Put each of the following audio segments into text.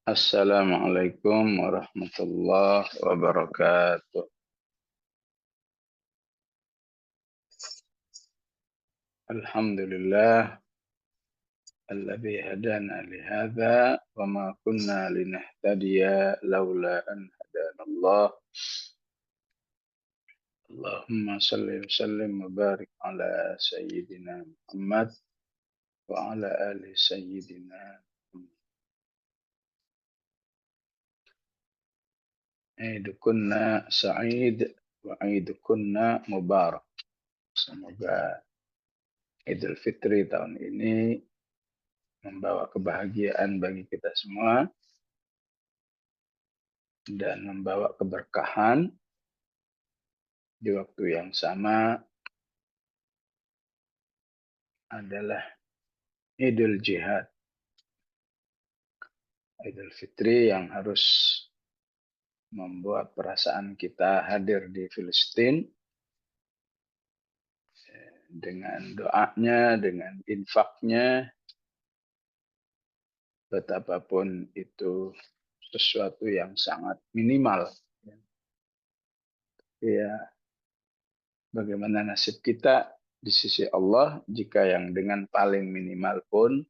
Assalamualaikum warahmatullahi wabarakatuh. Alhamdulillah alladzi hadana li hadza wa ma kunna linahtadiya laula an hadanallah. Allahumma shalli wa sallim wa barik ala sayyidina Muhammad wa ala ali sayyidina Muhammad. Aidukunna sa'id wa aidukunna mubarak. Semoga Idul Fitri tahun ini membawa kebahagiaan bagi kita semua dan membawa keberkahan. Di waktu yang sama adalah Idul Jihad, Idul Fitri yang harus membuat perasaan kita hadir di Filistin dengan doanya, dengan infaknya, betapapun itu sesuatu yang sangat minimal. Ya, bagaimana nasib kita di sisi Allah jika yang dengan paling minimal pun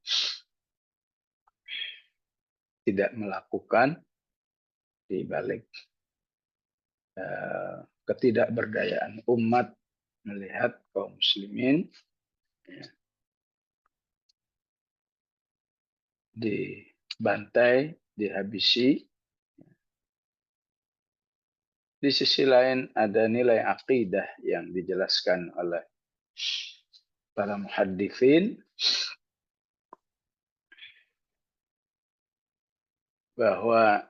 tidak melakukan di balik ketidakberdayaan umat melihat kaum muslimin dibantai, dihabisi. Di sisi lain ada nilai akidah yang dijelaskan oleh para muhadditsin bahwa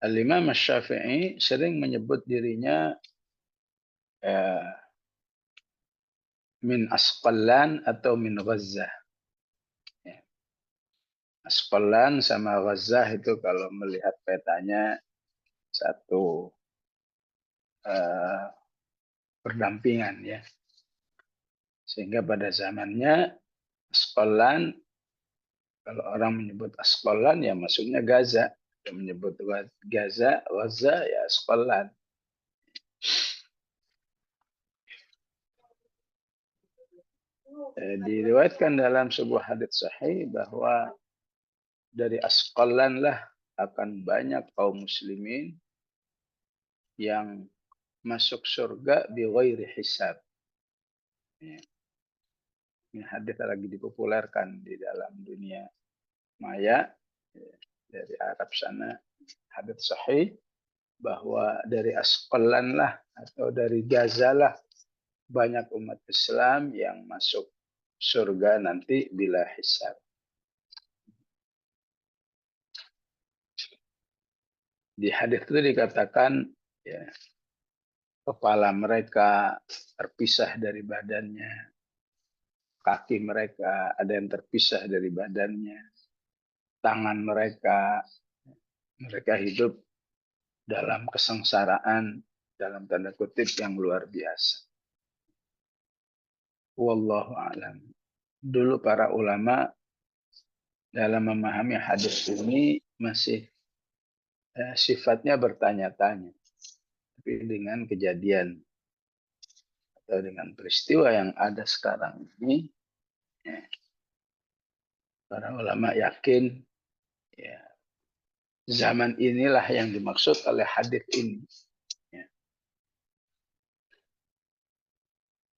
Al-Imam Asy-Syafi'i sering menyebut dirinya min Asqalan atau min Ghazzah. Asqalan sama Ghazzah itu kalau melihat petanya satu berdampingan ya. Sehingga pada zamannya Asqalan, kalau orang menyebut Asqalan ya maksudnya Gaza. Yang menyebut Gaza, ya Asqalan. Diriwayatkan dalam sebuah hadits sahih bahwa dari Asqalan lah akan banyak kaum muslimin yang masuk surga bi ghairi hisab. Ini hadis lagi dipopulerkan di dalam dunia maya dari Arab sana. Hadis sahih bahwa dari Asqalan lah atau dari Gaza lah banyak umat Islam yang masuk surga nanti bila hisab. Di hadis itu dikatakan ya, kepala mereka terpisah dari badannya, kaki mereka ada yang terpisah dari badannya, tangan mereka hidup dalam kesengsaraan, dalam tanda kutip yang luar biasa. Wallahu a'lam. Dulu para ulama dalam memahami hadis ini masih sifatnya bertanya-tanya. Tapi dengan kejadian atau dengan peristiwa yang ada sekarang ini, para ulama yakin ya, zaman inilah yang dimaksud oleh hadis ini. Ya.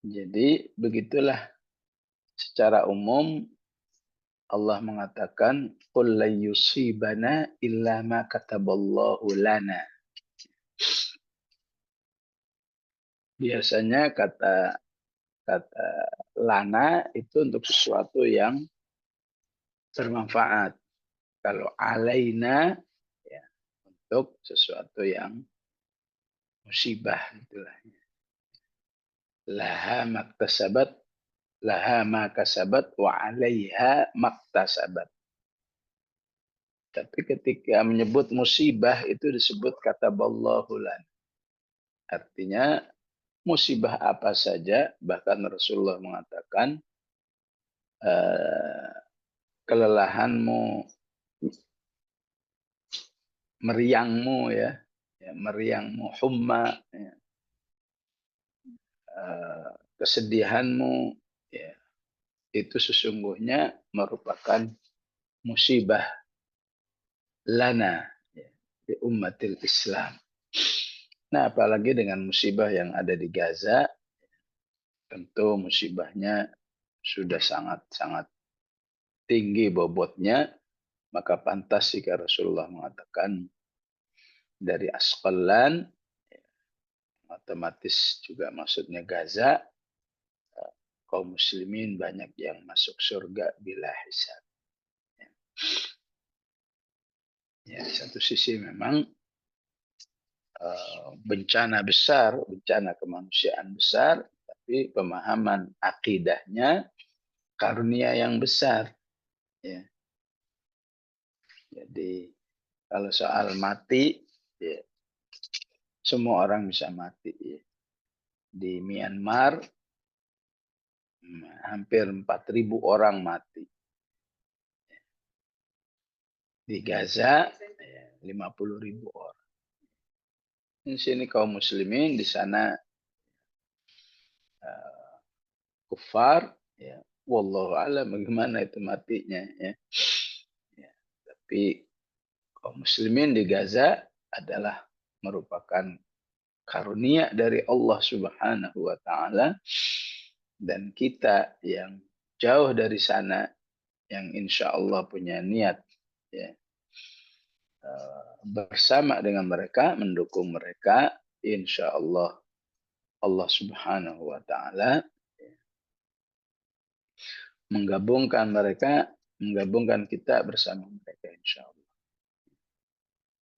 Jadi begitulah secara umum Allah mengatakan qul la yusibana illa ma kataballahu lana. Biasanya kata lana itu untuk sesuatu yang bermanfaat. Kalau alaina ya, untuk sesuatu yang musibah itulah. Laha maktasabat, laha ma kasabat wa 'alaiha maktasabat. Tapi ketika menyebut musibah itu disebut kata ballahu lan. Artinya musibah apa saja, bahkan Rasulullah mengatakan kelelahanmu meriangmu ya, meriangmu, humma, ya, kesedihanmu, ya, itu sesungguhnya merupakan musibah lana, ya, di umatil Islam. Nah, apalagi dengan musibah yang ada di Gaza, tentu musibahnya sudah sangat-sangat tinggi bobotnya, maka pantas jika Rasulullah mengatakan dari Asqalan, otomatis juga maksudnya Gaza, kaum muslimin banyak yang masuk surga bila hisab. Ya, satu sisi memang bencana besar, bencana kemanusiaan besar, tapi pemahaman akidahnya karunia yang besar. Ya. Jadi kalau soal mati, ya, semua orang bisa mati. Ya. Di Myanmar hampir 4.000 orang mati. Di Gaza 50.000 orang. Di sini kaum muslimin, di sana kufar. Ya. Wallahu a'lam bagaimana itu matinya. Ya. Ya. Tapi kaum muslimin di Gaza adalah merupakan karunia dari Allah Subhanahu wa taala, dan kita yang jauh dari sana yang insya Allah punya niat, ya, bersama dengan mereka, mendukung mereka, insya Allah Allah Subhanahu wa taala menggabungkan mereka, menggabungkan kita bersama mereka insya Allah.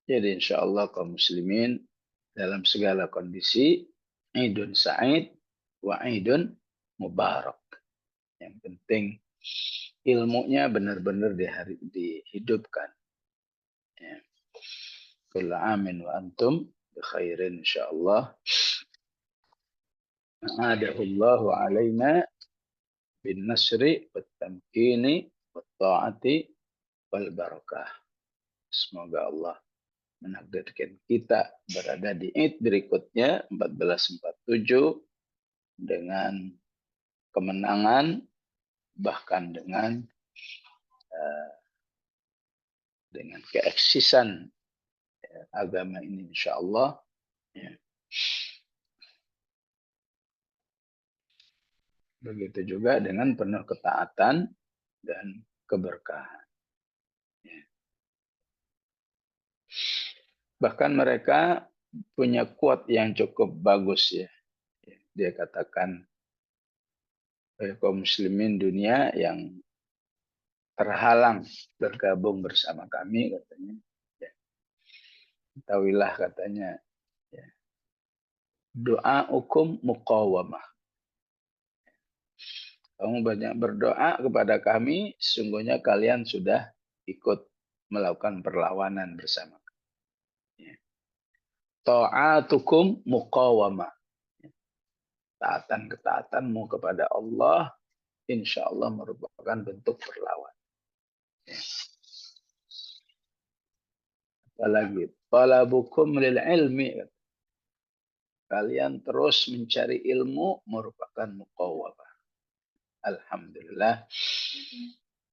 Jadi insya Allah kaum muslimin dalam segala kondisi, Idun Sa'id wa Idun Mubarak. Yang penting ilmunya benar-benar dihidupkan. Ya. Kullu amin wa antum bi khairin insyaallah. A'adahullahu alaina bin nasri wat tamkini wat ta'ati wal barakah. Semoga Allah menakdirkan kita berada di Id berikutnya 1447 dengan kemenangan, bahkan dengan keeksisan agama ini insyaallah. Ya. Begitu juga dengan penuh ketaatan dan keberkahan. Ya. Bahkan mereka punya quote yang cukup bagus ya. Dia katakan kaum muslimin dunia yang terhalang bergabung bersama kami, katanya. Ya. Ketahuilah, katanya, ya, doa hukum muqawamah. Kamu banyak berdoa kepada kami, sesungguhnya kalian sudah ikut melakukan perlawanan bersama kami. Ya. Ta'atukum muqawamah. Taatan-ketaatanmu kepada Allah, insya Allah merupakan bentuk perlawanan. Ya. Apalagi, talabukum lil ilmi. Kalian terus mencari ilmu merupakan muqawamah. Alhamdulillah,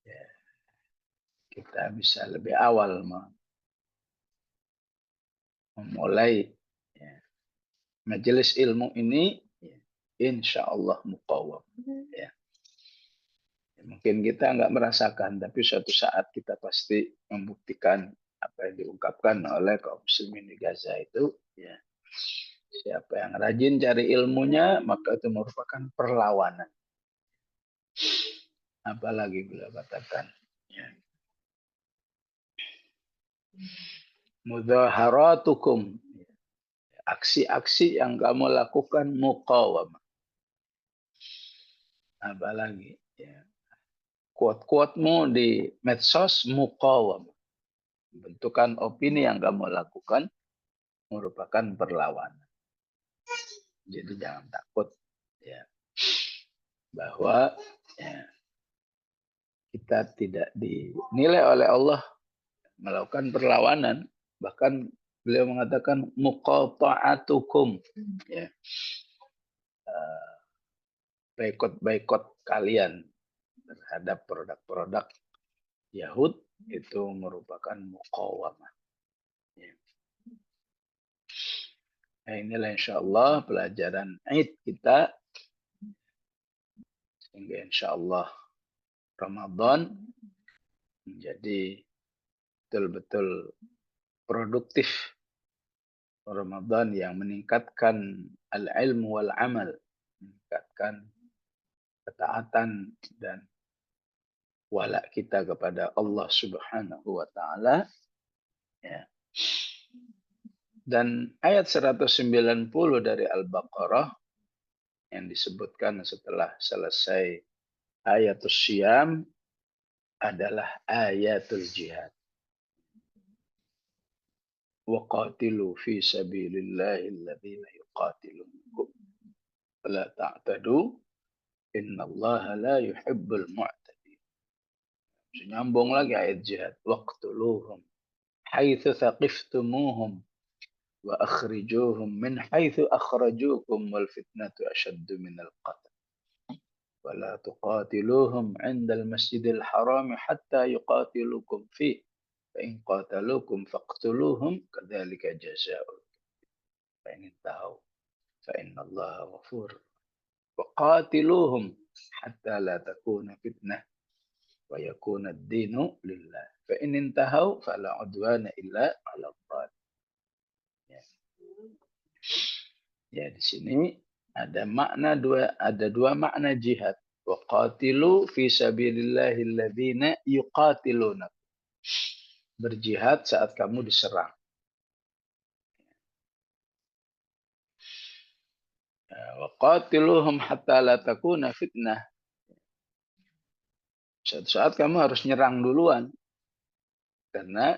ya, kita bisa lebih awal memulai, ya, majelis ilmu ini, ya, insya Allah muqawam. Ya. Mungkin kita nggak merasakan, tapi suatu saat kita pasti membuktikan apa yang diungkapkan oleh kaum muslimin di Gaza itu. Ya. Siapa yang rajin cari ilmunya, maka itu merupakan perlawanan. Apalagi beliau katakan, ya, mudzaharatukum, aksi-aksi yang kamu lakukan muqawamah. Apalagi, ya, quote-quotemu di medsos muqawamah. Bentukan opini yang kamu lakukan merupakan perlawanan. Jadi jangan takut, ya, bahwa, ya, kita tidak dinilai oleh Allah melakukan perlawanan, Bahkan beliau mengatakan muqata'atukum, ya, boikot kalian terhadap produk-produk Yahud itu merupakan muqawamah. Ya. Nah, inilah insya Allah pelajaran Id kita, sehingga insya Allah Ramadan menjadi betul-betul produktif, Ramadan yang meningkatkan al-ilmu wal amal, meningkatkan ketaatan dan wala kita kepada Allah Subhanahu wa taala, ya. Dan ayat 190 dari Al-Baqarah yang disebutkan setelah selesai ayatul syiyam adalah ayatul jihad. Wa qatilu fi sabilillahi alladhina yuqatilunakum fala ta'tadu innallaha la yuhibbul mu'tadin. Nyambung lagi ayat jihad. Waqtuluhum haitsu thaqiftumuhum wa akhrijuhum min haitsu akhrajukum wal fitnatu ashaddu minal qatl. ولا تقاتلوهم عند المسجد الحرام حتى يقاتلوكم فيه فإن قاتلوكم فاقتلوهم كذلك جزاء فإن انتهوا فإن الله غفور وقاتلوهم حتى لا تكون فتنة ويكون الدين لله فإن انتهوا فلا عدوان إلا على الظالمين. Ya, di sini ada dua makna jihad. Wa qatilu fi sabilillahi alladhina yuqatiluna. Berjihad saat kamu diserang. Wa qatiluhum hatta la takuna fitnah. Suatu saat kamu harus nyerang duluan. Karena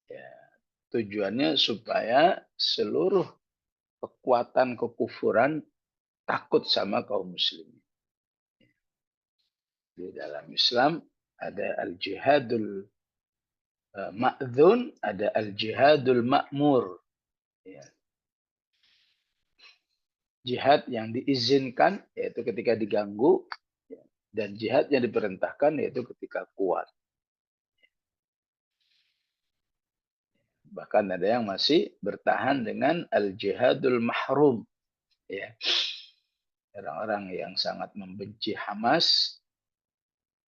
ya, tujuannya supaya seluruh kekuatan kekufuran takut sama kaum muslimin. Di dalam Islam ada al-jihadul ma'dzun, ada al-jihadul ma'mur. Ya. Jihad yang diizinkan yaitu ketika diganggu, ya. Dan jihad yang diperintahkan yaitu ketika kuat. Bahkan ada yang masih bertahan dengan al-jihadul mahrum. Ya. Orang-orang yang sangat membenci Hamas,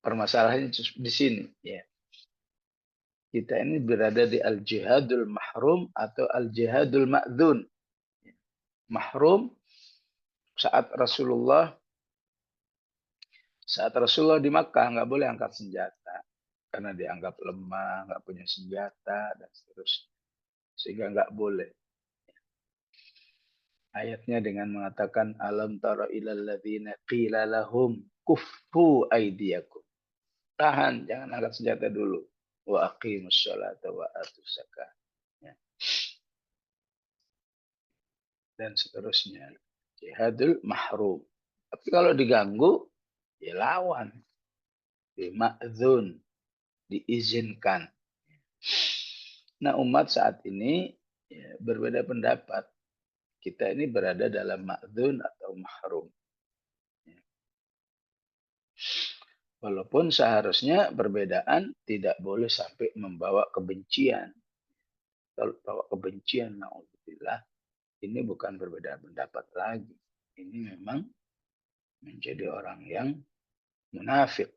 permasalahannya di sini. Ya. Kita ini berada di al-jihadul mahrum atau al-jihadul ma'dzun. Mahrum saat Rasulullah di Makkah nggak boleh angkat senjata karena dianggap lemah, nggak punya senjata dan seterusnya, sehingga nggak boleh. Ayatnya dengan mengatakan alam tara ilal ladzina qila lahum kuffu aydiyakum. Tahan, jangan angkat senjata dulu. Wa aqimus sholata wa atuz zakah. Ya. Dan seterusnya. Jihadul mahrum. Tapi kalau diganggu, ya lawan. Ma'dzun, diizinkan. Nah, umat saat ini ya, berbeda pendapat. Kita ini berada dalam ma'dzun atau mahrum. Ya. Walaupun seharusnya perbedaan tidak boleh sampai membawa kebencian. Kalau bawa kebencian, na'udzubillah, ini bukan perbedaan pendapat lagi. Ini memang menjadi orang yang munafik.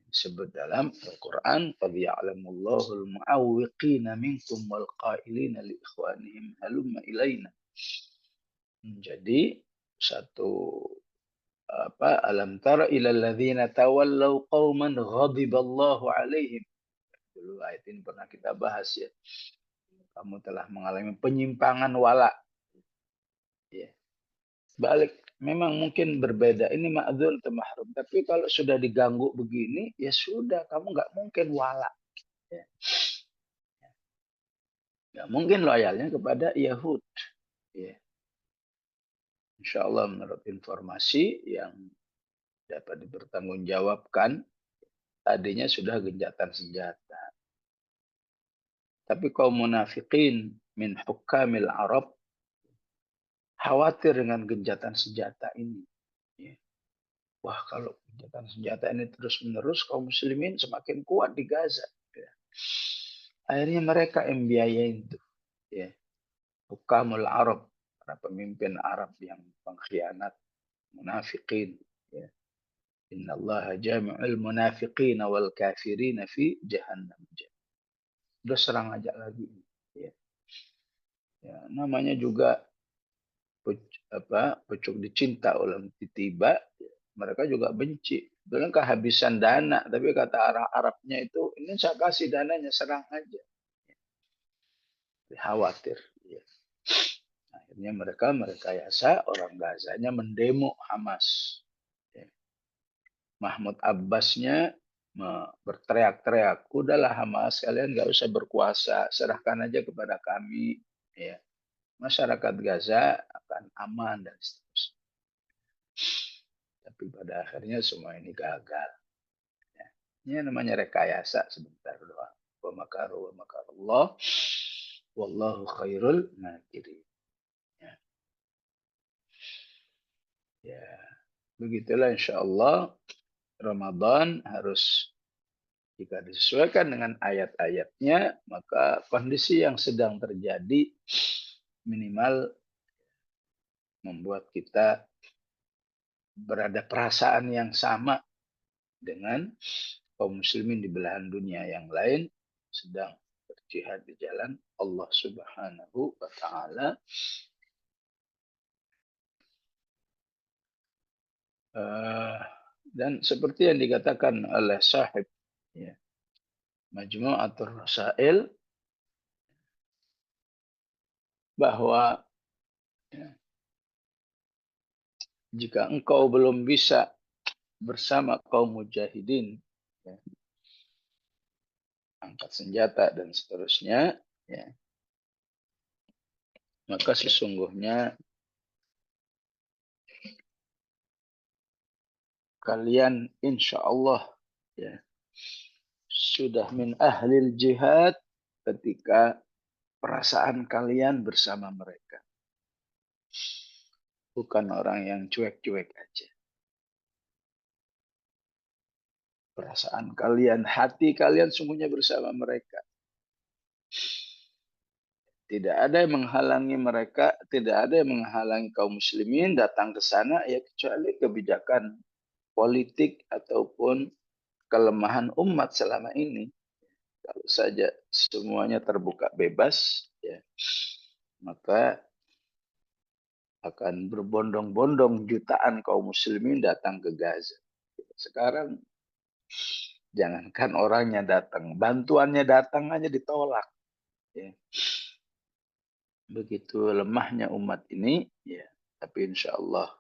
Disebut dalam Al-Quran, qad ya'lamullahu al-mu'awwiqina minkum wal qailina li ikhwanihim halumma ilaina. Jadi satu alam tara ilal ladzina tawallaw qauman ghadiballahu alaihim. Dulu ayat ini pernah kita bahas ya. Kamu telah mengalami penyimpangan wala. Ya. Balik, memang mungkin berbeda. Ini ma'dzur atau mahrum. Tapi kalau sudah diganggu begini, ya sudah, kamu nggak mungkin wala. Ya. Nggak mungkin loyalnya kepada Yahud. Ya. Insya Allah menurut informasi yang dapat dipertanggungjawabkan, tadinya sudah gencatan senjata. Tapi kaum munafikin min hukamil Arab khawatir dengan genjatan senjata ini. Ya. Wah, kalau genjatan senjata ini terus-menerus, kaum muslimin semakin kuat di Gaza. Ya. Akhirnya mereka yang biayain itu. Ya. Hukamul Arab, para pemimpin Arab yang pengkhianat, munafikin. Ya. Inna Allah jami'ul munafiqina wal kafirina fi jahannam. Udah serang aja lagi. Ya. Ya, namanya juga pucuk dicinta oleh tiba, mereka juga benci. Bilang kehabisan dana, tapi kata Arabnya itu, ini saya kasih dananya, serang aja. Khawatir. Ya. Akhirnya mereka merekayasa orang Gazanya mendemo Hamas. Ya. Mahmud Abbasnya berteriak-teriak, udahlah Hamas, kalian nggak usah berkuasa, serahkan aja kepada kami. Ya. Masyarakat Gaza akan aman dan seterusnya. Tapi pada akhirnya semua ini gagal. Ya. Ini namanya rekayasa sebentar doang. Wa makaru wa makarullah. Wallahu khairul makirin. Ya. Ya. Begitulah insya Allah Ramadan harus jika disesuaikan dengan ayat-ayatnya, maka kondisi yang sedang terjadi minimal membuat kita berada perasaan yang sama dengan kaum muslimin di belahan dunia yang lain sedang berjihad di jalan Allah Subhanahu wa taala. Dan seperti yang dikatakan oleh sahib ya, Majmu'atul Rasail bahwa ya, jika engkau belum bisa bersama kaum mujahidin ya, angkat senjata dan seterusnya ya, maka sesungguhnya kalian insya Allah ya, sudah min ahlil jihad ketika perasaan kalian bersama mereka. Bukan orang yang cuek-cuek aja. Perasaan kalian, hati kalian semuanya bersama mereka. Tidak ada yang menghalangi mereka, tidak ada yang menghalangi kaum muslimin datang ke sana ya kecuali kebijakan politik ataupun kelemahan umat selama ini. Kalau saja semuanya terbuka bebas, ya, maka akan berbondong-bondong jutaan kaum muslimin datang ke Gaza. Sekarang jangankan orangnya datang, bantuannya datang aja ditolak. Ya. Begitu lemahnya umat ini, ya. Tapi insya Allah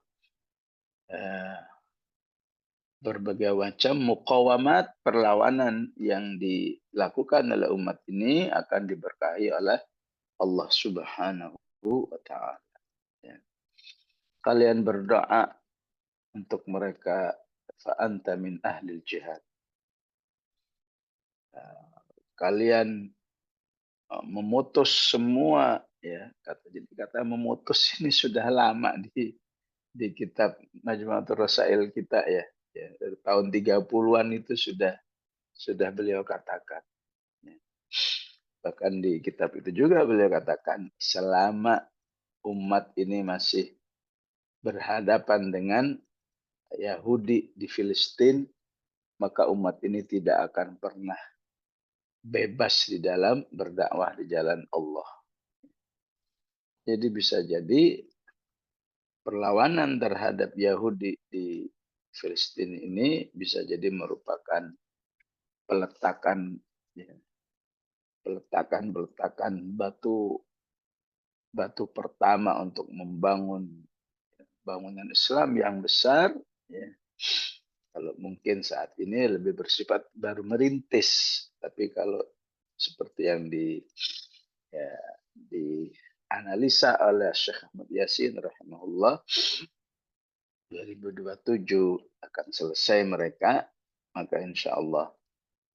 berbagai macam muqawamat, perlawanan yang dilakukan oleh umat ini akan diberkahi oleh Allah Subhanahu wa taala. Ya. Kalian berdoa untuk mereka, fa anta min ahli jihad. Kalian memutus semua ya, kata memutus ini sudah lama di kitab Majmu'atul Rasail kita ya. Ya, dari tahun 30-an itu sudah beliau katakan. Ya. Bahkan di kitab itu juga beliau katakan selama umat ini masih berhadapan dengan Yahudi di Filistin, maka umat ini tidak akan pernah bebas di dalam berdakwah di jalan Allah. Jadi bisa jadi perlawanan terhadap Yahudi di Filistin ini bisa jadi merupakan peletakan ya, peletakan batu pertama untuk membangun bangunan Islam yang besar ya. Kalau mungkin saat ini lebih bersifat baru merintis, tapi kalau seperti yang ya, dianalisa oleh Syekh Ahmad Yasin rahimahullah 2027 akan selesai mereka, maka insya Allah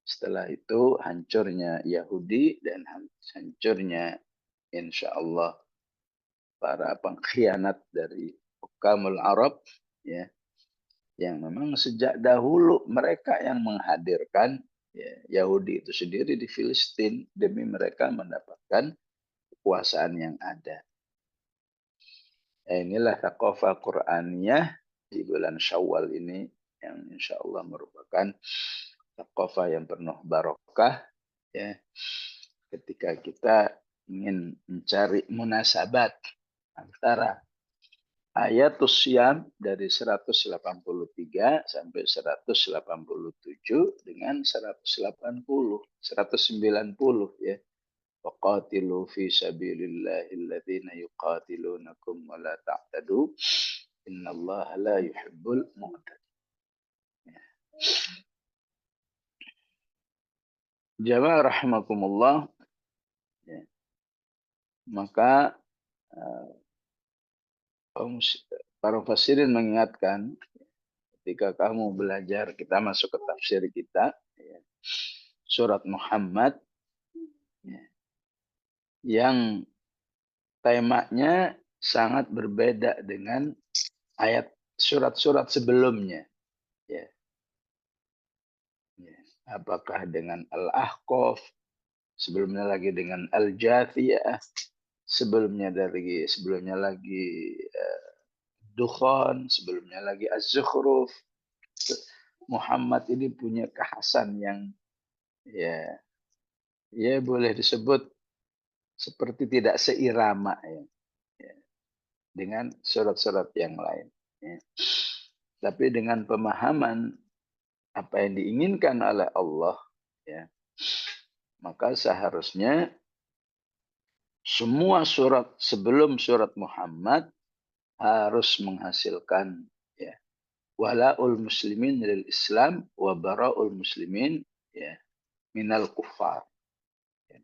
Setelah itu hancurnya Yahudi dan hancurnya insya Allah para pengkhianat dari Hukamul Arab, ya, yang memang sejak dahulu mereka yang menghadirkan, ya, Yahudi itu sendiri di Filistin demi mereka mendapatkan kekuasaan yang ada. Inilah thaqafah Qur'aniyah di bulan Syawal ini yang insya Allah merupakan thaqafah yang penuh barokah, ya, ketika kita ingin mencari munasabat antara ayatus Syam dari 183 sampai 187 dengan 190 ya. Waqatilu fi sabilillahi alladhina yuqatilunakum wa la ta'tadu innallaha la yuhibbul mu'tadin. Jamaah rahimakumullah, ya. Maka para mufassirin mengingatkan ketika kamu belajar, kita masuk ke tafsir kita, ya, surat Muhammad, ya, yang temanya sangat berbeda dengan ayat surat-surat sebelumnya. Ya. Ya. Apakah dengan Al-Ahqaf, sebelumnya lagi dengan Al-Jathiyah, sebelumnya lagi Dukhan, sebelumnya lagi Az-Zukhruf. Muhammad ini punya kekhasan yang ya boleh disebut seperti tidak seirama, ya, dengan surat-surat yang lain. Ya. Tapi dengan pemahaman apa yang diinginkan oleh Allah, ya, maka seharusnya semua surat sebelum surat Muhammad harus menghasilkan, ya, walaul muslimin lil Islam wa baraul muslimin, ya, minal kufar. Ya.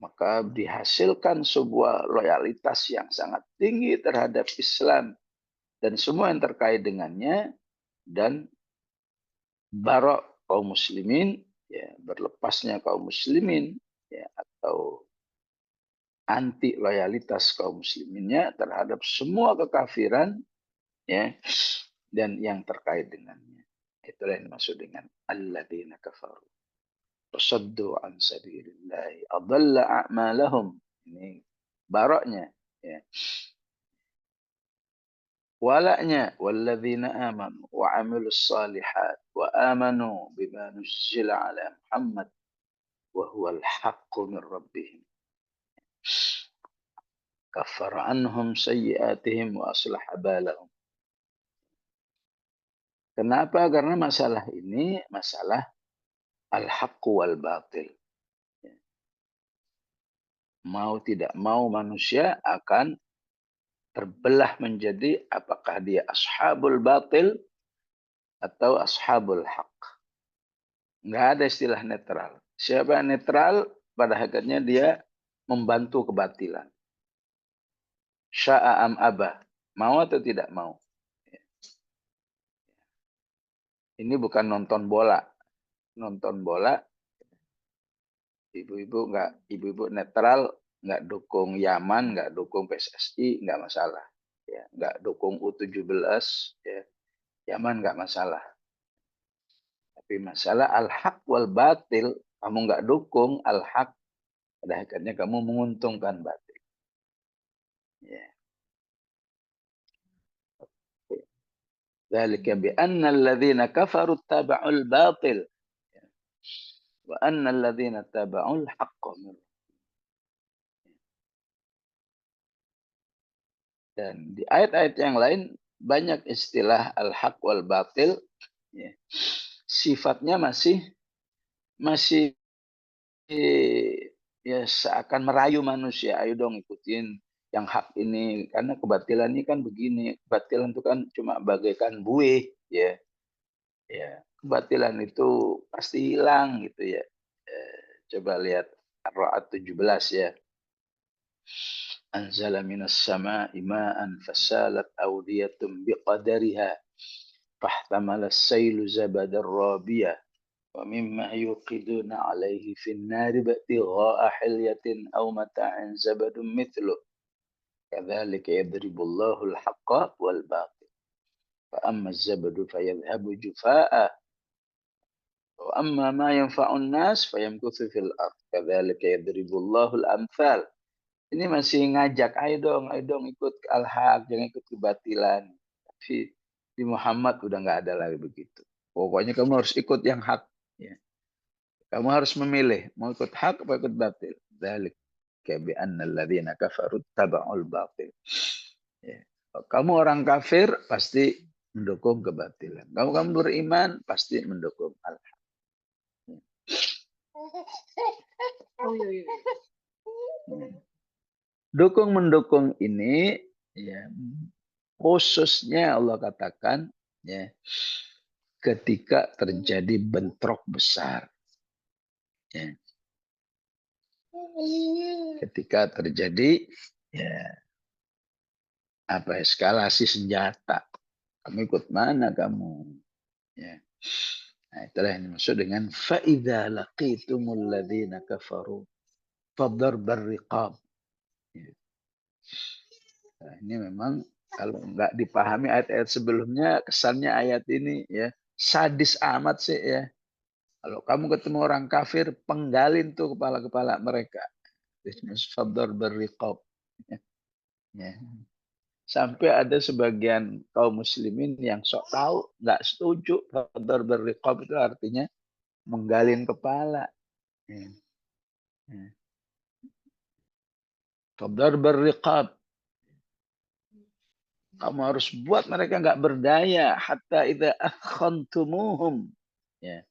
Maka dihasilkan sebuah loyalitas yang sangat tinggi terhadap Islam dan semua yang terkait dengannya, dan barok kaum muslimin, ya, berlepasnya kaum muslimin, ya, atau anti loyalitas kaum musliminnya terhadap semua kekafiran, ya, dan yang terkait dengannya. Itulah yang dimaksud dengan alladzina kafaru wasaddu an sabilillah adalla a'malahum. Ini baroknya, ya. Walaknya walladzina amanu wa amilus salihat wa amanu bima nuzzila ala Muhammad wa huwal haqqu min rabbihim kaffara anhum sayyi'atihim wa aslaha balahum. Kenapa? Karena masalah ini masalah al-haqqu wal batil. Mau tidak mau manusia akan terbelah menjadi apakah dia ashabul batil atau ashabul haq. Nggak ada istilah netral. Siapa yang netral, pada hakikatnya dia membantu kebatilan. Sya'a am abah, mau atau tidak mau. Ini bukan nonton bola. Nonton bola, ibu-ibu netral, nggak dukung Yaman, nggak dukung PSSI, nggak masalah. Ya, nggak dukung U17, ya, Yaman nggak masalah. Tapi masalah al-haq wal batil, kamu nggak dukung al-haq, pada akhirnya kamu menguntungkan batil. Ya. Dzalika bi anna alladzina kafaru taba'ul batil wa anna alladzina taba'ul haqqa min. Dan di ayat-ayat yang lain banyak istilah al-haq wal batil, ya. Sifatnya masih ya seakan merayu manusia, ayo dong ikutin yang hak ini, karena kebatilan ini kan begini, kebatilan itu kan cuma bagaikan buih, ya, ya, kebatilan itu pasti hilang gitu, ya. Coba lihat Ar-Ra'd 17, ya. Anzala minas sama'i ma'an fasalat awdiyatum biqadariha fahtamala as-sailu zabadar rabiyah wa mimma yuqiduna alaihi fin nari btigha'a hilyatin aw mata'in zabadun mithlu kadzalika yadribullahu al-haqqa wal batil fa amma az-zabadu fayadhhabu jufaa'a wa amma ma yanfa'un nas fayamkuthu fil ardh kadzalika yadribullahu al-amthal. Ini masih ngajak, ayo dong ikut al-haq, jangan ikut kebatilan. Tapi di Muhammad udah nggak ada lagi begitu. Pokoknya kamu harus ikut yang hak. Ya. Kamu harus memilih, mau ikut hak atau ikut batil. Dzalik bi anna alladziina kafaru taba'ul batil. Ya. Kamu orang kafir pasti mendukung kebatilan. Kamu beriman pasti mendukung al-haq. Dukung-mendukung ini ya khususnya Allah katakan ya ketika terjadi bentrok besar. Ya. Ketika terjadi ya eskalasi senjata. Kamu ikut mana kamu? Ya. Nah, itulah yang dimaksud dengan فَإِذَا لَقِيتُمُ الَّذِينَ كَفَرُوا فَضَرْبَ الرِّقَابِ. Nah, ini memang kalau nggak dipahami ayat-ayat sebelumnya, kesannya ayat ini ya sadis amat sih ya. Kalau kamu ketemu orang kafir, penggalin tuh kepala-kepala mereka. Fadhar berriqab. Ya. Sampai ada sebagian kaum muslimin yang sok tahu nggak setuju fadhar berriqab itu artinya menggalin kepala. Ya. Ya. Fadhar berriqab. Kamu harus buat mereka nggak berdaya hatta idza akhantumuhum. Ya.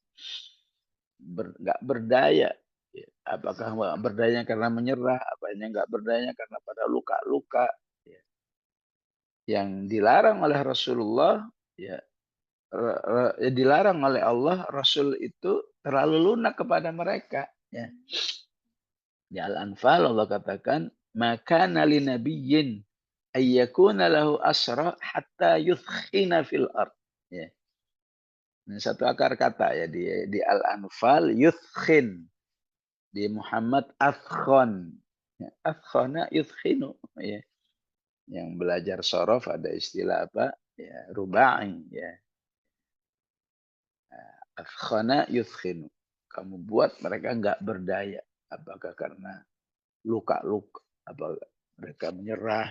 Nggak berdaya. Ya. Apakah berdaya karena menyerah? Apanya nggak berdaya karena pada luka-luka? Ya. Yang dilarang oleh Rasulullah, ya dilarang oleh Allah, Rasul itu terlalu lunak kepada mereka. Ya. Di Al-Anfal Allah katakan, maka nali nabiyyin ayyakuna lahu asra hatta yuthkhina fil ard. Ya. Ini satu akar kata ya di Al-Anfal yuthkhin. Di Muhammad athkhon. Ya, athkhona yuthkhinu. Ya. Yang belajar sorof ada istilah apa? Ya, rubai. Ya. Athkhona yuthkhinu. Kamu buat mereka nggak berdaya. Apakah karena luka-luka? Apakah mereka menyerah?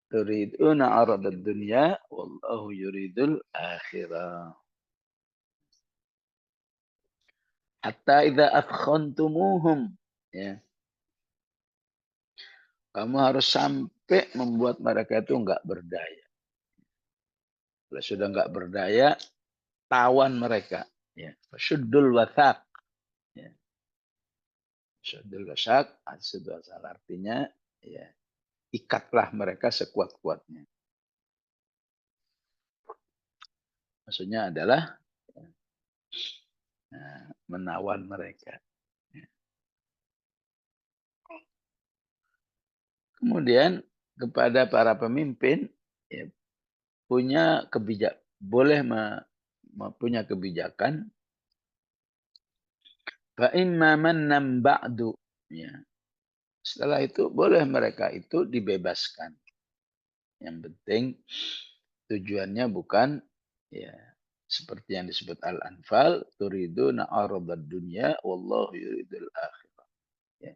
Turiduna aradad dunya wallahu yuridul akhirah. Hatta idza athkhantumuhum. Ya. Kamu harus sampai membuat mereka itu enggak berdaya. Kalau sudah enggak berdaya, tawan mereka. Ya. Syuddul wathaq. Ya. Syuddul wathaq, asal artinya ya, ikatlah mereka sekuat-kuatnya. Maksudnya adalah menawan mereka. Kemudian kepada para pemimpin ya, punya boleh punya kebijakan fa imma mannan ba'du ya. Setelah itu boleh mereka itu dibebaskan. Yang penting tujuannya bukan ya seperti yang disebut Al-Anfal, turiduna aradad dunya wallahu yuridul akhirah. Ya.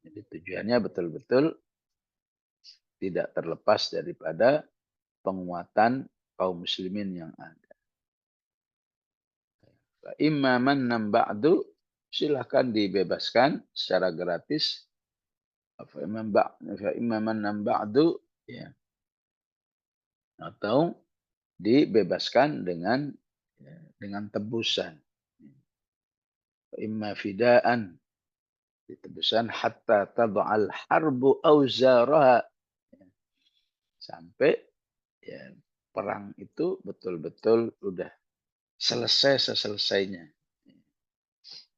Jadi tujuannya betul-betul tidak terlepas daripada penguatan kaum muslimin yang ada. Imma mannan ba'du, silahkan dibebaskan secara gratis. Imma mannan ba'du ya. Atau dibebaskan dengan tebusan. Imma fidaan, tebusan hatta tad'al harbu auzaraha. Sampai ya, perang itu betul-betul udah selesai seselesainya.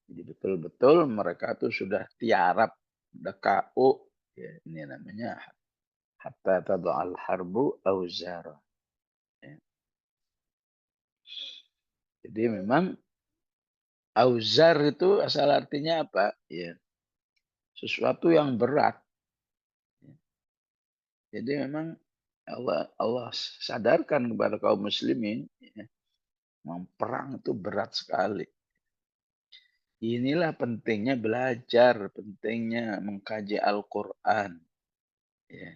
Jadi betul-betul mereka tuh sudah tiarap, udah KO. Ya, ini namanya hatta tada'al harbu auzara. Ya. Jadi memang auzar itu asal artinya apa? Ya, sesuatu yang berat. Ya. Jadi memang Allah sadarkan kepada kaum muslimin, ya, perang itu berat sekali. Inilah pentingnya belajar, pentingnya mengkaji Al-Quran. Ya.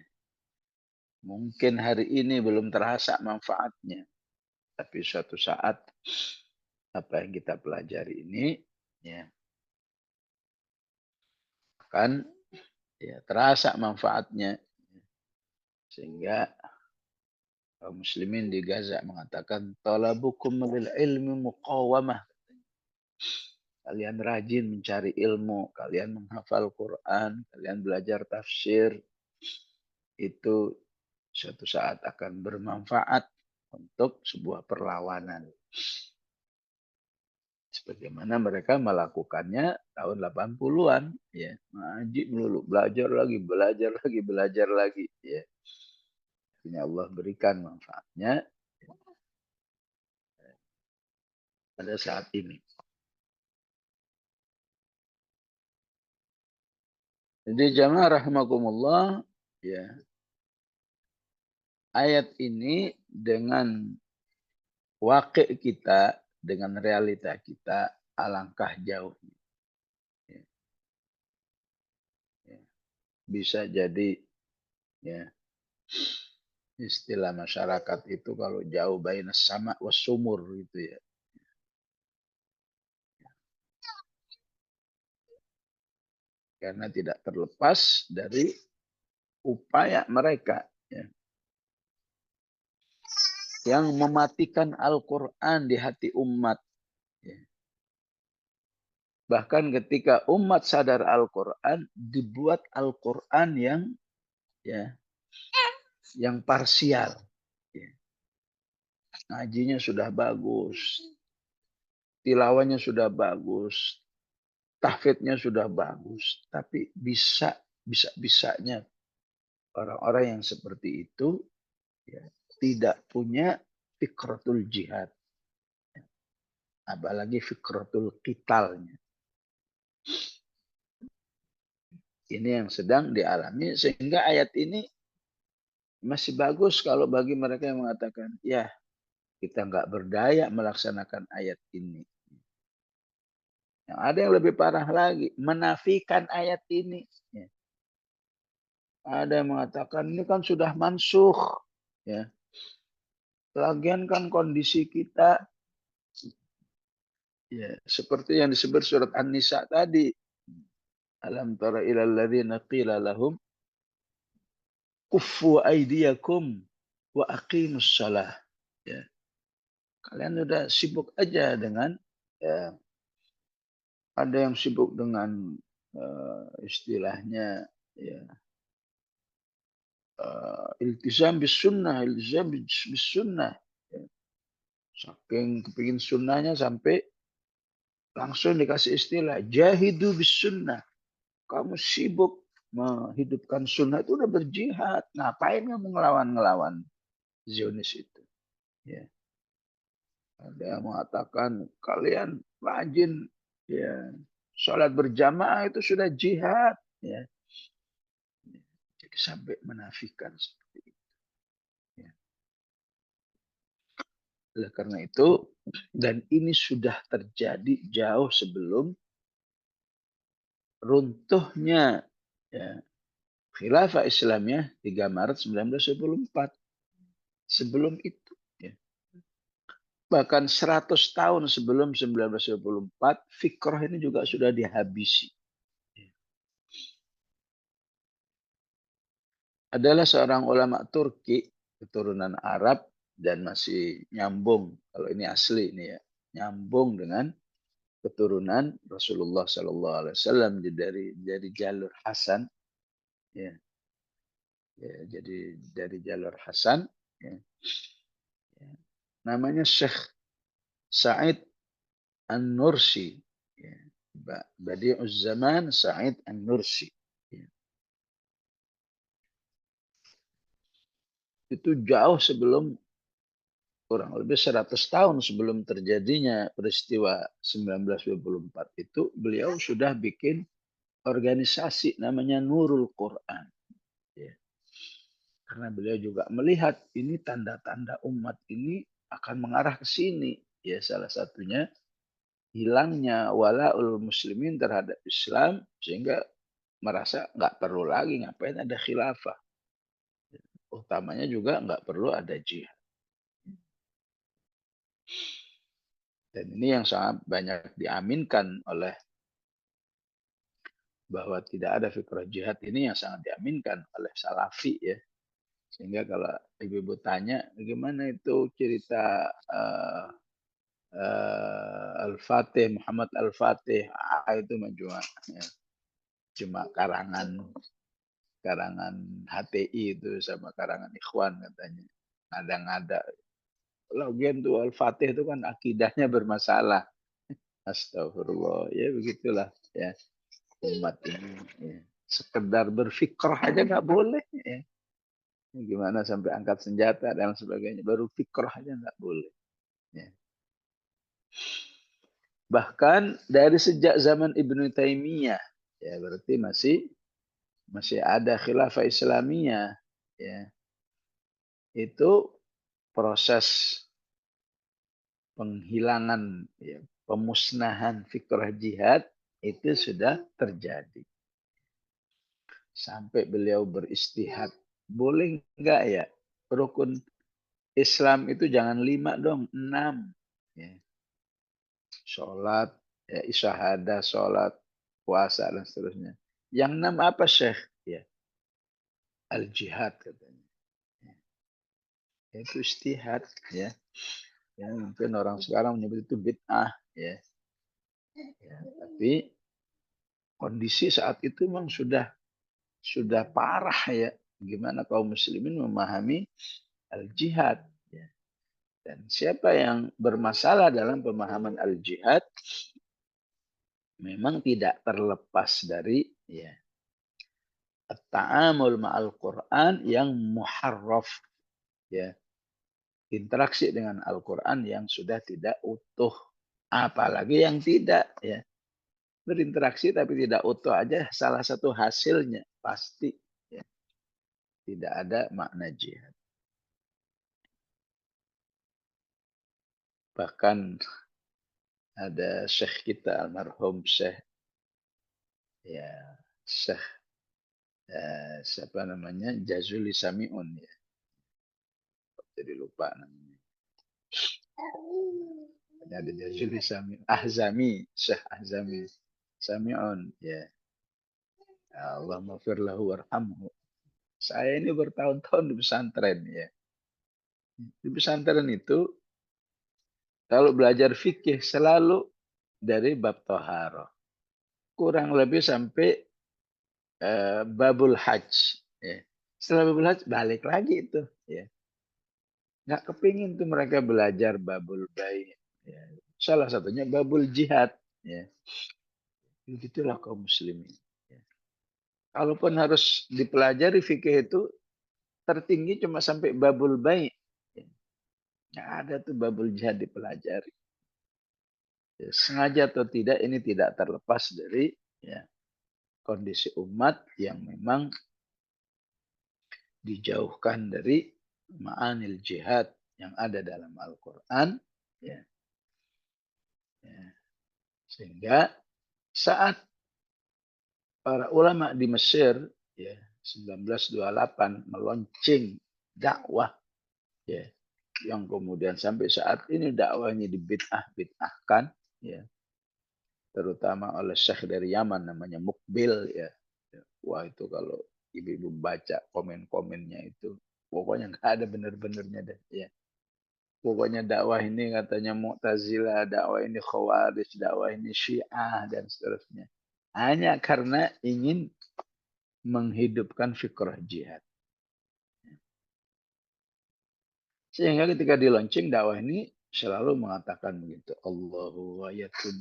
Mungkin hari ini belum terasa manfaatnya, tapi suatu saat apa yang kita pelajari ini ya akan ya terasa manfaatnya. Sehingga kaum muslimin di Gaza mengatakan talabukum lil ilmi muqawamah. Kalian rajin mencari ilmu, kalian menghafal Quran, kalian belajar tafsir, itu suatu saat akan bermanfaat untuk sebuah perlawanan. Sebagaimana mereka melakukannya tahun 80-an. Ya. Ngaji melulu, belajar lagi, belajar lagi, belajar lagi. Ya. Akhirnya Allah berikan manfaatnya pada saat ini. Jadi jamaah rahimakumullah, ya, ayat ini dengan wakil kita, dengan realita kita, alangkah jauh. Ya, ya. Bisa jadi ya istilah masyarakat itu kalau jauh bainas sama wasumur gitu ya. Karena tidak terlepas dari upaya mereka ya, yang mematikan Al-Quran di hati umat. Ya. Bahkan ketika umat sadar Al-Quran, dibuat Al-Quran ya yang parsial. Ya. Ngajinya sudah bagus, tilawahnya sudah bagus, tahfidnya sudah bagus, tapi bisanya orang-orang yang seperti itu ya, tidak punya fikratul jihad, apalagi fikratul qitalnya. Ini yang sedang dialami, sehingga ayat ini masih bagus kalau bagi mereka yang mengatakan, ya kita nggak berdaya melaksanakan ayat ini. Yang ada yang lebih parah lagi, menafikan ayat ini. Ya. Ada yang mengatakan ini kan sudah mansuh. Ya. Lagian kan kondisi kita ya seperti yang disebut surat An-Nisa tadi. Alam tara ilal ladzina qila lahum kuffu aydiyakum wa aqimus shalah. Ya. Kalian udah sibuk aja dengan ya, ada yang sibuk dengan istilahnya ya iltizam bis sunnah, iltizam bis sunnah. Ya. Saking kepingin sunnahnya sampai langsung dikasih istilah jahidu bis sunnah. Kamu sibuk menghidupkan sunnah itu udah berjihad. Ngapain kamu ngelawan Zionis itu? Ya. Ada yang mengatakan kalian rajin ya sholat berjamaah itu sudah jihad. Ya. Jadi sampai menafikan seperti itu. Ya. Oleh karena itu, dan ini sudah terjadi jauh sebelum runtuhnya ya, Khilafah Islamiyah 3 Maret 1924. Sebelum itu, ya, bahkan 100 tahun sebelum 1924, fikrah ini juga sudah dihabisi. Adalah seorang ulama Turki, keturunan Arab, dan masih nyambung, kalau ini asli ini ya, nyambung dengan keturunan Rasulullah Sallallahu Alaihi Wasallam dari jalur Hasan, ya, ya, jadi dari jalur Hasan, ya, ya. Namanya Syekh Said An-Nursi. Ya. Badi'uz Zaman Sa'id An-Nursi. Itu jauh sebelum, kurang lebih 100 tahun sebelum terjadinya peristiwa 1924 itu, beliau sudah bikin organisasi namanya Nurul Quran. Ya. Karena beliau juga melihat ini tanda-tanda umat ini akan mengarah ke sini. Ya, salah satunya hilangnya walaul muslimin terhadap Islam, sehingga merasa nggak perlu lagi ngapain ada khilafah. Utamanya juga nggak perlu ada jihad. Dan ini yang sangat banyak diaminkan oleh, bahwa tidak ada fikrah jihad ini yang sangat diaminkan oleh Salafi ya. Sehingga kalau ibu-ibu tanya bagaimana itu cerita Al-Fatih, Muhammad Al-Fatih, itu cuma ya, cuma karangan HTI itu sama karangan Ikhwan katanya. Ada-ada. Lagian tuh Al-Fatih itu kan akidahnya bermasalah. Astagfirullah. Ya begitulah ya umat ini. Ya. Sekedar berfikrah aja nggak boleh. Ya. Gimana sampai angkat senjata dan sebagainya. Baru fikrah aja nggak boleh. Ya. Bahkan dari sejak zaman Ibnu Taimiyah, ya berarti masih ada khilafah Islamiyah, ya. Itu proses penghilangan, ya, pemusnahan fikrah jihad itu sudah terjadi. Sampai beliau beristihad, boleh enggak ya rukun Islam itu jangan 5 dong, 6. Ya. Sholat, ya, isyahadah, sholat, puasa, dan seterusnya. Yang 6 apa, Syekh? Ya, al-jihad katanya. Ya. Itu istihad. Ya. Ya, mungkin orang sekarang menyebut itu bid'ah. Ya. Ya, tapi kondisi saat itu memang sudah parah ya. Gimana kaum muslimin memahami al-jihad. Ya. Dan siapa yang bermasalah dalam pemahaman al-jihad memang tidak terlepas dari ya ta'amul ma'al Quran yang muharraf, ya, interaksi dengan Al-Quran yang sudah tidak utuh, apalagi yang tidak, ya, berinteraksi tapi tidak utuh aja salah satu hasilnya pasti ya, tidak ada makna jihad. Bahkan ada syekh kita almarhum Syekh, ya, Syekh siapa namanya, Jazuli Samiun, ya, jadi lupa namanya. Ada Jazuli Samiun, Ahzami, Syekh Ahzami Samiun, ya. Allah maghfir lahu warhamhu. Saya ini bertahun-tahun di pesantren ya. Di pesantren itu kalau belajar fikih selalu dari bab toharoh. Kurang lebih sampai babul hajj. Ya. Setelah babul hajj balik lagi itu. Ya. Nggak kepingin tuh mereka belajar babul bayi. Ya. Salah satunya babul jihad. Ya. Begitulah kaum muslimin. Ya. Kalaupun harus dipelajari fikih itu tertinggi cuma sampai babul bayi. Ya. Nggak ada tuh babul jihad dipelajari. Ya, sengaja atau tidak ini tidak terlepas dari ya, kondisi umat yang memang dijauhkan dari ma'anil jihad yang ada dalam Al-Quran. Ya, ya. Sehingga saat para ulama di Mesir ya 1928 melonceng dakwah ya, yang kemudian sampai saat ini dakwahnya dibid'ah-bid'ahkan ya, terutama oleh Syekh dari Yaman namanya Mukbil ya. Wah itu kalau ibu-ibu baca komen-komennya itu pokoknya nggak ada bener-benernya deh ya. Pokoknya dakwah ini katanya Mu'tazilah, dakwah ini Khawarij, dakwah ini Syiah dan seterusnya. Hanya karena ingin menghidupkan fikrah jihad. Sehingga ketika dilonceng dakwah ini selalu mengatakan begitu. Allahu ayatun.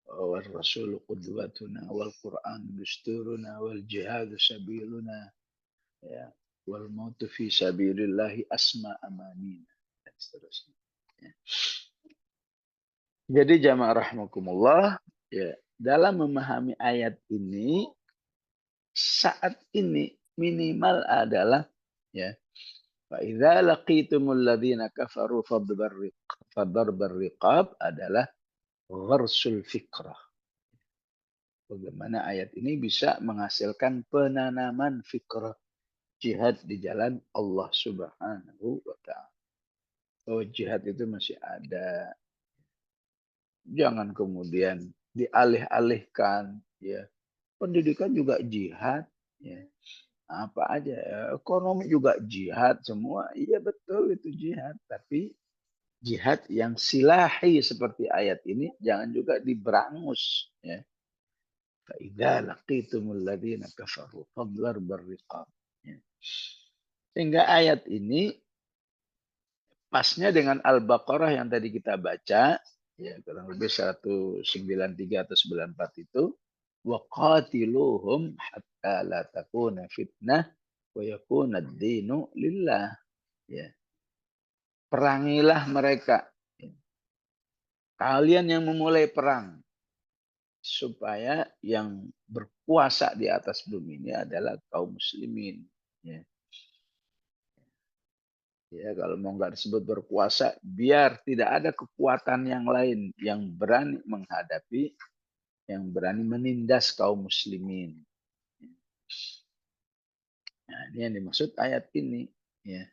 wal rasulu qudwatuna wal Qur'an dusturuna wal jihadu sabiluna ya wal mautu fi sabilillahi asma amanina dan seterusnya. Ya. Jadi jamaah rahmakumullah ya dalam memahami ayat ini saat ini minimal adalah ya fa idza laqitumul ladzina kafaru fadharbar riqab adalah gharsul fikrah. Bagaimana ayat ini bisa menghasilkan penanaman fikrah jihad di jalan Allah Subhanahu wa taala. Oh, jihad itu masih ada. Jangan kemudian dialih-alihkan ya. Pendidikan juga jihad ya. Apa aja ya. Ekonomi juga jihad semua. Iya betul itu jihad, tapi jihad yang silahi seperti ayat ini jangan juga diberangus ya. Fa idza laqitumul ladzina kafaru fadharbar riqab. Ya. Sehingga ayat ini pasnya dengan Al-Baqarah yang tadi kita baca, ya kurang lebih 193 atau 94 itu, waqatiluhum hatta la takuna fitnah wa yakuna ad-dinu lillah. Ya. Perangilah mereka. Ya. Kalian yang memulai perang supaya yang berkuasa di atas bumi ini adalah kaum muslimin. Ya. Ya, kalau mau nggak disebut berkuasa, biar tidak ada kekuatan yang lain yang berani menghadapi, yang berani menindas kaum muslimin. Nah, ini yang dimaksud ayat ini. Ya.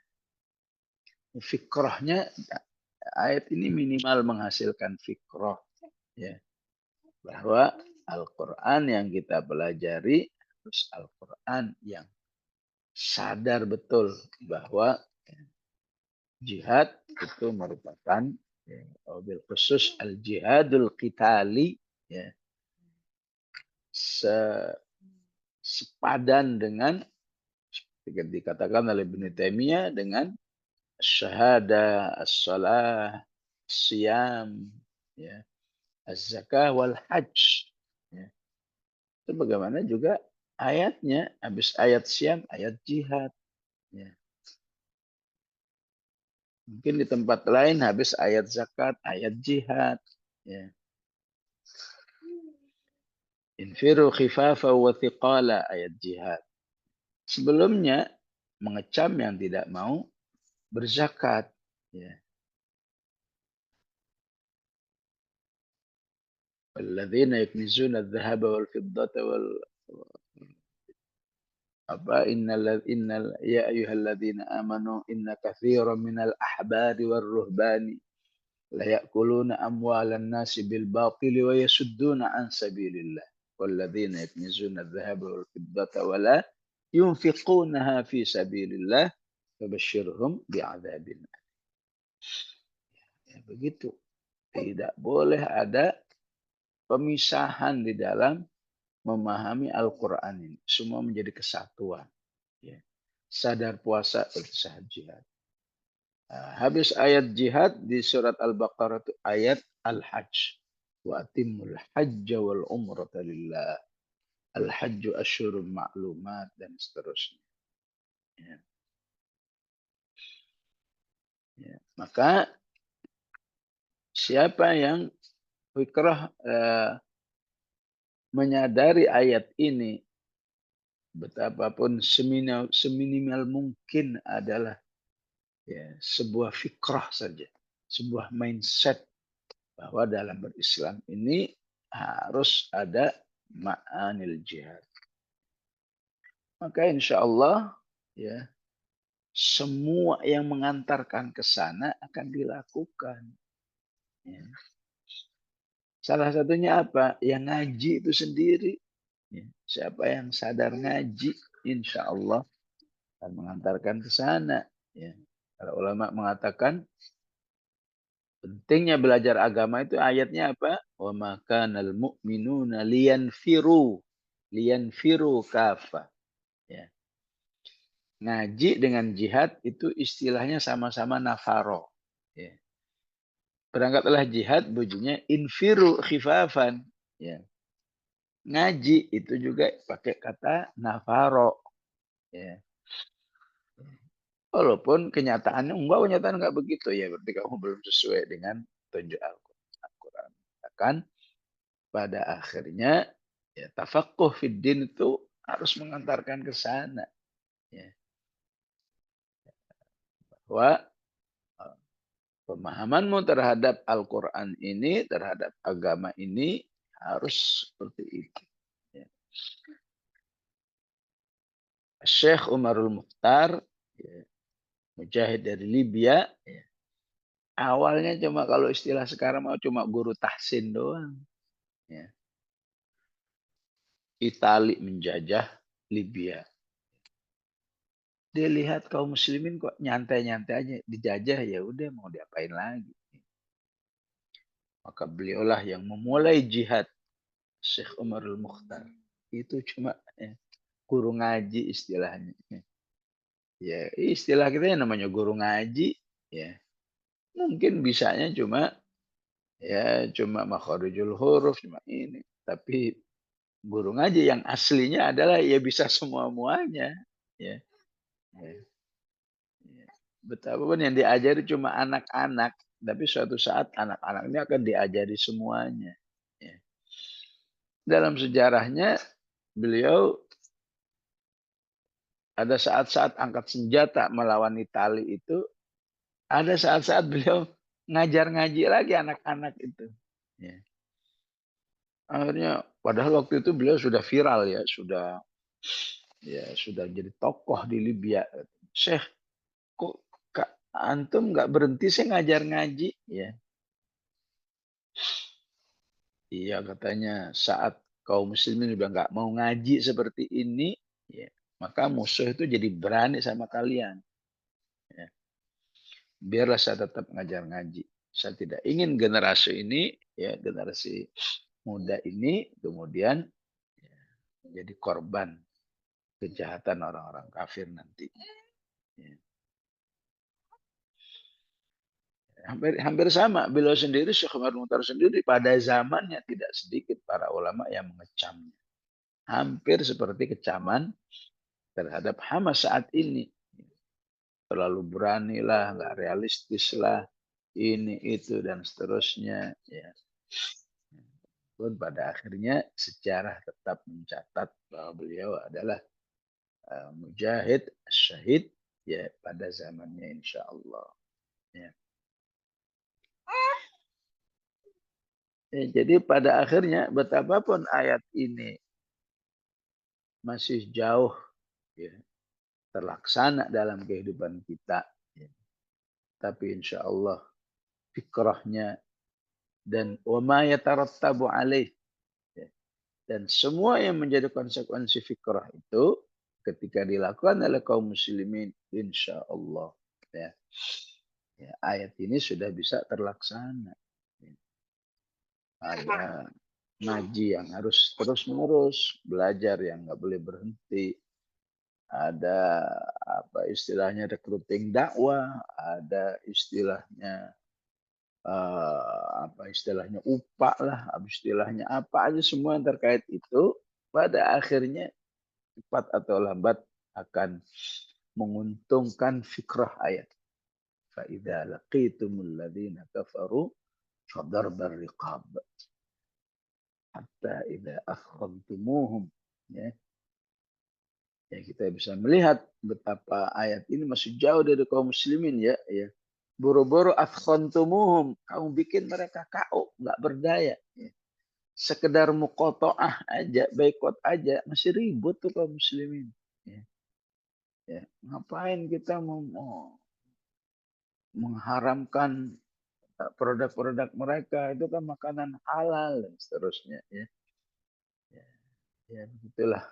Fikrahnya, ayat ini minimal menghasilkan fikrah. Ya. Bahwa Al-Quran yang kita pelajari, harus Al-Quran yang sadar betul bahwa jihad itu merupakan mobil khusus al-jihadul qitali ya, sepadan dengan dikatakan oleh Ibnu Taimiyah dengan syahada, as-salah, siyam, ya, az-zakah wal hajj. Ya. Itu bagaimana juga ayatnya, habis ayat siyam, ayat jihad. Ya. Mungkin di tempat lain habis ayat zakat, ayat jihad. Ya. Infiru khifafa wa thiqala, ayat jihad. Sebelumnya mengecam yang tidak mau berzakat. Ya. Walladzina yaknizuna adh-dhahaba wal fiddata wal apa innal ya ayyuhalladzina amanu inna katsiran minal ahbari war ruhbani la ya'kuluna amwalan nasi bil batili wa yasudduna an sabilillah walladzina yaknizuna adh-dhahaba wal fiddata wa la yunfiqunaha fi sabilillah fabashshirhum bi'adzabin. Ya, begitu. Tidak boleh ada pemisahan di dalam memahami Al-Quran ini. Semua menjadi kesatuan. Ya. Sadar puasa, berusaha jihad. Nah, habis ayat jihad di surat Al-Baqarah itu ayat Al-Hajj. Wa atimul hajja wal umrata lillah. Al-Hajju asyurun ma'lumat dan seterusnya. Ya. Ya. Maka siapa yang fikrah menyadari ayat ini betapapun seminimal mungkin adalah ya, sebuah fikrah saja, sebuah mindset bahwa dalam berislam ini harus ada ma'anil jihad. Maka insya Allah ya semua yang mengantarkan ke sana akan dilakukan. Ya. Salah satunya apa? Yang ngaji itu sendiri. Ya. Siapa yang sadar ngaji, insya Allah akan mengantarkan ke sana. Ya. Kalau ulama mengatakan pentingnya belajar agama itu ayatnya apa? Wa makanal mu'minuna liyanfiru kafa. Ya. Ngaji dengan jihad itu istilahnya sama-sama nafaro. Ya. Berangkatlah jihad, bunyinya infiru khifafan. Ya. Ngaji itu juga pakai kata nafaro. Ya. Walaupun kenyataannya kenyataan nggak begitu ya, berarti kamu belum sesuai dengan tunjuk Al-Quran. Kan pada akhirnya ya tafaqquh fid din itu harus mengantarkan ke sana. Ya. Bahwa pemahamanmu terhadap Al-Quran ini, terhadap agama ini harus seperti itu. Ya. Syekh Umarul Mukhtar, ya, mujahid dari Libya, ya, awalnya cuma kalau istilah sekarang mau cuma guru tahsin doang. Ya. Itali menjajah Libya. Dia lihat kaum muslimin kok nyantai-nyantai aja dijajah, ya udah mau diapain lagi. Maka beliaulah yang memulai jihad, Syekh Umarul Mukhtar. Itu cuma ya, guru ngaji istilahnya. Ya, istilah kita yang namanya guru ngaji, ya. Mungkin bisanya cuma makharijul huruf, cuma ini. Tapi guru ngaji yang aslinya adalah ya bisa semua-muanya. Ya. Ya. Ya. Betapapun yang diajari cuma anak-anak, tapi suatu saat anak-anak ini akan diajari semuanya. Ya. Dalam sejarahnya beliau ada saat-saat angkat senjata melawan Itali itu, ada saat-saat beliau ngajar ngaji lagi anak-anak itu. Ya. Akhirnya padahal waktu itu beliau sudah viral sudah jadi tokoh di Libya. Syekh, kok Kak antum nggak berhenti sih ngajar ngaji? Ya, iya katanya saat kaum muslimin udah nggak mau ngaji seperti ini, ya, maka musuh itu jadi berani sama kalian. Ya. Biarlah saya tetap ngajar ngaji. Saya tidak ingin generasi ini, ya generasi muda ini kemudian ya, menjadi korban kejahatan orang-orang kafir nanti. Ya. Hampir sama. Beliau sendiri, Syekh Umar Mukhtar sendiri, pada zamannya tidak sedikit para ulama yang mengecamnya. Hampir seperti kecaman terhadap Hamas saat ini. Terlalu berani lah, nggak realistis lah, ini, itu, dan seterusnya. Ya. Pun pada akhirnya sejarah tetap mencatat bahwa beliau adalah mujahid, syahid, ya pada zamannya insya Allah. Ya. Jadi pada akhirnya betapapun ayat ini masih jauh ya, terlaksana dalam kehidupan kita, ya. Tapi insya Allah fikrahnya dan wama yatarattabu alaih, ya. Dan semua yang menjadi konsekuensi fikrah itu ketika dilakukan oleh kaum muslimin insya Allah, ya, ya, ayat ini sudah bisa terlaksana. Ya. Ada ngaji yang harus terus menerus, belajar yang nggak boleh berhenti, ada apa istilahnya recruiting dakwah, ada istilahnya apa istilahnya upah lah, istilahnya apa aja semua yang terkait itu pada akhirnya cepat atau lambat akan menguntungkan fikrah ayat. Fa'idha laqitumul ladhina kafaru fadarbar riqab hatta idha akhradtumuhum, ya. Ya, kita bisa melihat betapa ayat ini masih jauh dari kaum muslimin, ya. Boro-boro athkhantumuhum, kamu bikin mereka KO, nggak berdaya. Ya. Sekedar muqata'ah aja, boikot aja, masih ribut tuh kaum muslimin. Ya. Ya. Ngapain kita mau mengharamkan produk-produk mereka, itu kan makanan halal dan seterusnya. Ya, ya, ya begitulah.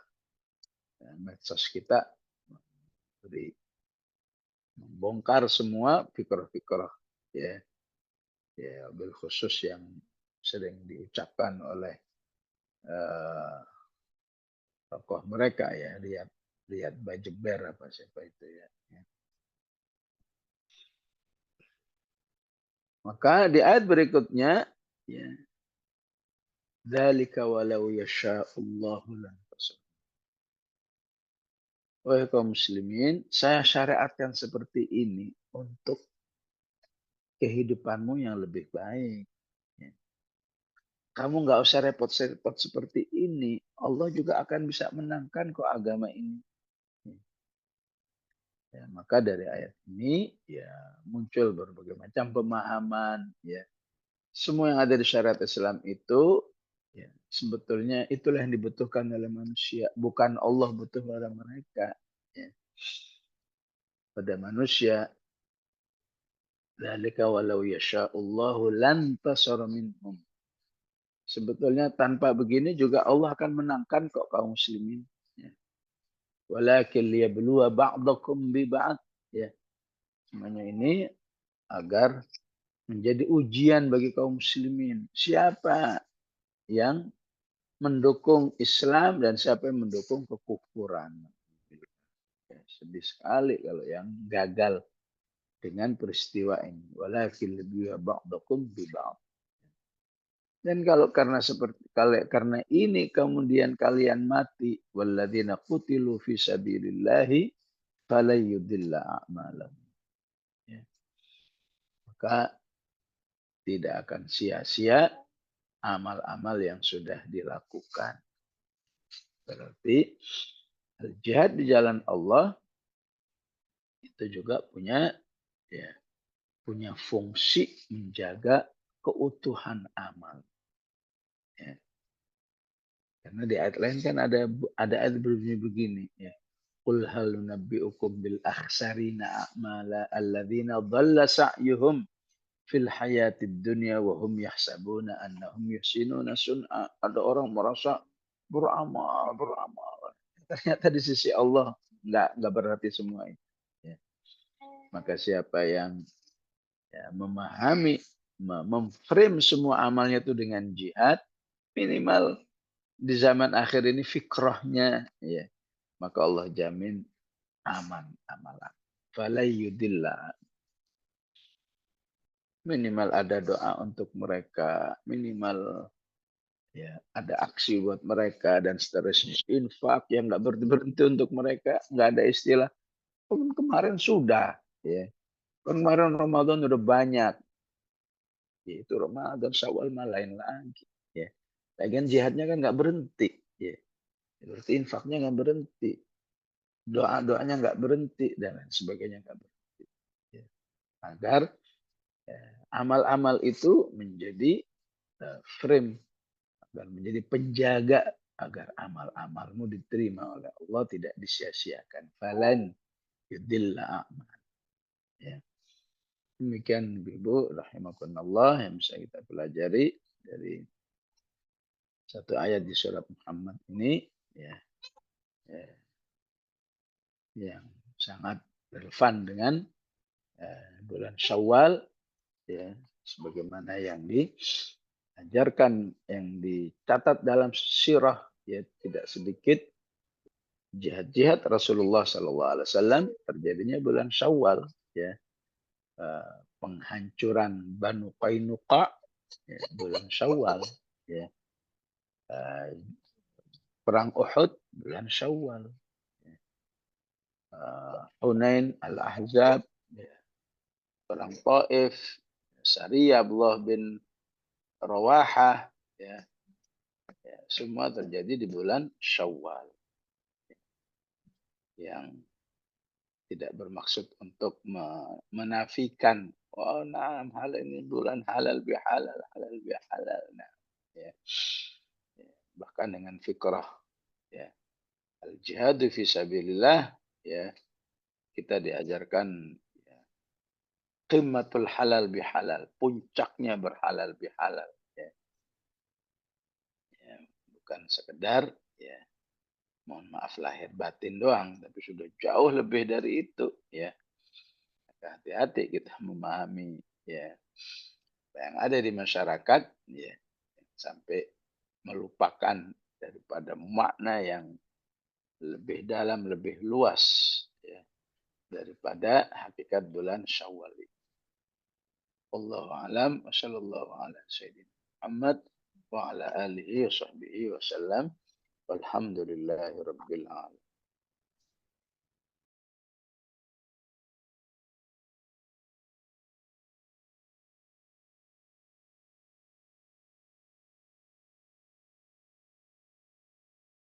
Ya, medsos kita beri membongkar semua fikir-fikir, ya, ya bil khusus yang sering diucapkan oleh uh, tokoh mereka, ya, lihat Bajeber apa siapa itu, ya. Maka di ayat berikutnya, ya, Dzalika walau yasha'ullahu lan tasawwur. Wahai kaum muslimin, saya syariatkan seperti ini untuk kehidupanmu yang lebih baik. Ya. Kamu nggak usah repot-repot seperti ini. Allah juga akan bisa menangkan kok agama ini. Ya, maka dari ayat ini ya muncul berbagai macam pemahaman. Ya. Semua yang ada di syariat Islam itu ya, sebetulnya itulah yang dibutuhkan oleh manusia. Bukan Allah butuh pada mereka. Ya. Pada manusia. Dzalika walau yasha'ullahu lantasara minhum. Sebetulnya tanpa begini juga Allah akan menangkan kok kaum muslimin. Ya. Walakin liyabluwa ba'dakum bi ba'd. Ya. Semuanya ini agar menjadi ujian bagi kaum muslimin. Siapa yang mendukung Islam dan siapa yang mendukung kekufuran. Ya, sedih sekali kalau yang gagal dengan peristiwa ini. Walakin lebih ba'dakum bi ba'd. Dan kalau karena ini kemudian kalian mati, walladzina qutilu fi sabilillahi falayudilla a'malahum. Ya. Maka tidak akan sia-sia amal-amal yang sudah dilakukan. Berarti jihad di jalan Allah itu juga punya ya, punya fungsi menjaga keutuhan amal. Ya. Karena di ayat lain kan ada ayat berbunyi begini ya. Qul hal nunabbi'ukum bil akhsarina a'mala alladzina dhalla sa'yuhum fil hayatid dunya wa hum yahsabuna annahum yuhsinuna sun'a. Ada orang merasa beramal. Ternyata di sisi Allah enggak berarti semua itu. Ya. Maka siapa yang ya, memahami, memframe semua amalnya itu dengan jihad, minimal di zaman akhir ini fikrahnya ya, maka Allah jamin aman amalan. Falayudillah. Minimal ada doa untuk mereka, minimal ya ada aksi buat mereka dan seterusnya. Infak yang nggak berhenti untuk mereka, nggak ada istilah. Kemarin sudah, ya. Kemarin Ramadan udah banyak, ya, itu Ramadan Syawal mah lain lagi. Ya. Lagian jihadnya kan nggak berhenti, ya. Berarti infaknya nggak berhenti, doa-doanya nggak berhenti dan lain sebagainya nggak berhenti. Ya. Agar amal-amal itu menjadi frame dan menjadi penjaga agar amal-amalmu diterima oleh Allah tidak disia-siakan. Falan yudilla a'mal. Ya. Demikian Ibu rahimakumullah yang bisa kita pelajari dari satu ayat di surat Muhammad ini ya, ya yang sangat relevan dengan bulan Syawal ya sebagaimana yang diajarkan yang dicatat dalam sirah ya tidak sedikit jihad-jihad Rasulullah SAW terjadinya bulan Syawal ya penghancuran Banu Qainuqa ya, bulan Syawal ya perang Uhud bulan Syawal ya. Hunain Al-Ahzab ya. Perang Taif Sariyah Abdullah bin Rawahah ya. Ya, semua terjadi di bulan Syawal yang tidak bermaksud untuk menafikan oh nah hal ini bulan halal bihalal halal bihalal nah ya. Ya. Bahkan dengan fikrah ya al jihad fi sabilillah ya kita diajarkan ya, qimmatul halal bihalal puncaknya berhalal bihalal ya. Ya, bukan sekedar ya mohon maaf lahir batin doang tapi sudah jauh lebih dari itu ya. Hati-hati kita memahami ya apa yang ada di masyarakat ya sampai melupakan daripada makna yang lebih dalam lebih luas ya daripada hakikat bulan Syawal. Wallahu a'lam wa sallallahu ala sayyidina Muhammad wa ala alihi wa sahbihi wasallam. Walhamdulillahi rabbil alamin.